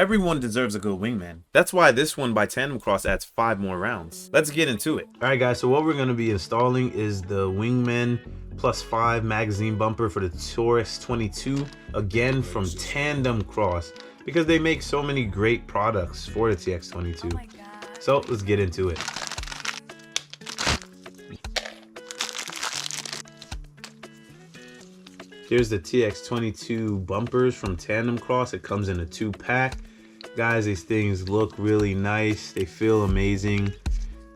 Everyone deserves a good wingman. That's why this one by Tandemkross adds 5 more rounds. Let's get into it. All right, guys, so what we're going to be installing is the Wingman +5 magazine bumper for the Taurus 22, again from Tandemkross, because they make so many great products for the TX22. So let's get into it. Here's the TX22 bumpers from Tandemkross. It comes in a 2-pack. Guys, these things look really nice. They feel amazing.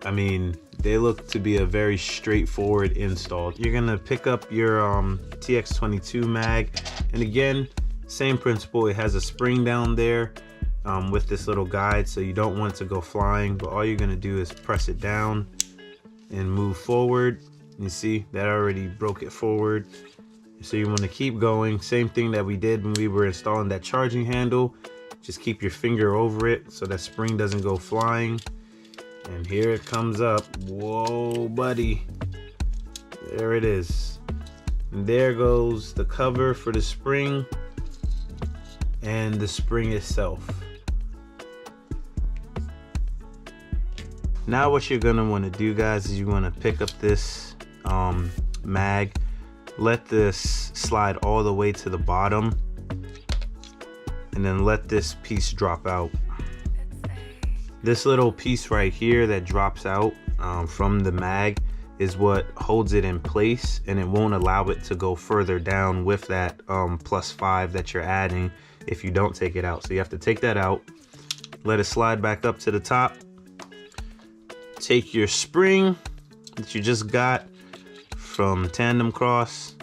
I mean, they look to be a very straightforward install. You're gonna pick up your TX22 mag, and again, same principle. It has a spring down there with this little guide, so you don't want it to go flying, but all you're gonna do is press it down and move forward. You see, that already broke it forward. So you want to keep going. Same thing that we did when we were installing that charging handle. Just keep your finger over it so that spring doesn't go flying. And here it comes up. Whoa, buddy. There it is. And there goes the cover for the spring and the spring itself. Now what you're going to want to do, guys, is you want to pick up this mag. Let this slide all the way to the bottom, and then let this piece drop out. This little piece right here that drops out from the mag is what holds it in place, and it won't allow it to go further down with that +5 that you're adding if you don't take it out. So you have to take that out, let it slide back up to the top, take your spring that you just got from Tandemkross.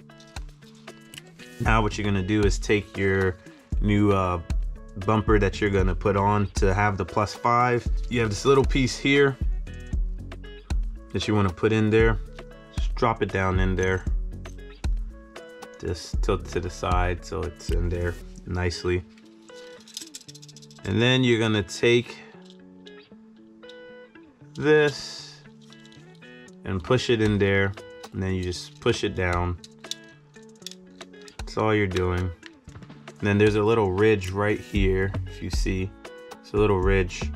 Now what you're gonna do is take your new bumper that you're gonna put on to have the +5. You have this little piece here that you want to put in there. Just drop it down in there. Just tilt to the side so it's in there nicely. And then you're gonna take this and push it in there. And then you just push it down. That's all you're doing. And then there's a little ridge right here, if you see. It's a little ridge.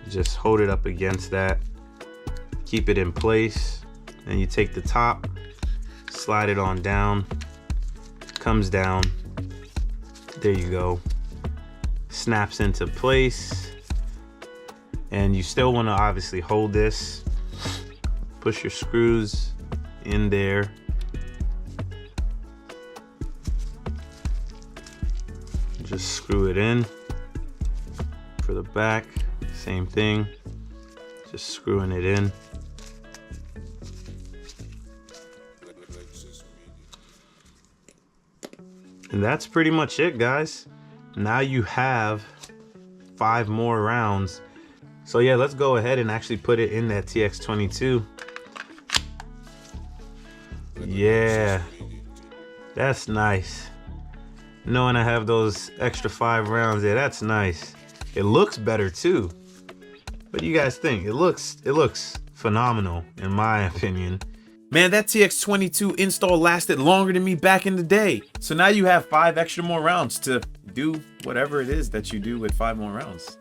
Just hold it up against that. Keep it in place. Then you take the top, slide it on down. Comes down. There you go. Snaps into place. And you still want to obviously hold this. Push your screws in there. Just screw it in. For the back, same thing. Just screwing it in. And that's pretty much it, guys. Now you have 5 more rounds. So yeah, let's go ahead and actually put it in that TX22. Yeah, that's nice. Knowing I have those extra 5 rounds there, that's nice. It looks better too. What do you guys think? It looks phenomenal in my opinion. Man, that TX22 install lasted longer than me back in the day. So now you have 5 extra more rounds to do whatever it is that you do with 5 more rounds.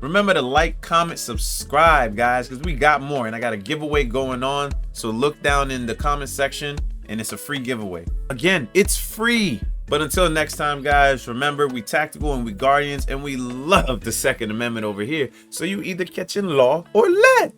Remember to like, comment, subscribe, guys, because we got more, and I got a giveaway going on. So look down in the comment section, and it's a free giveaway. Again, it's free. But until next time, guys, remember, we tactical and we guardians, and we love the Second Amendment over here. So you either catching law or let.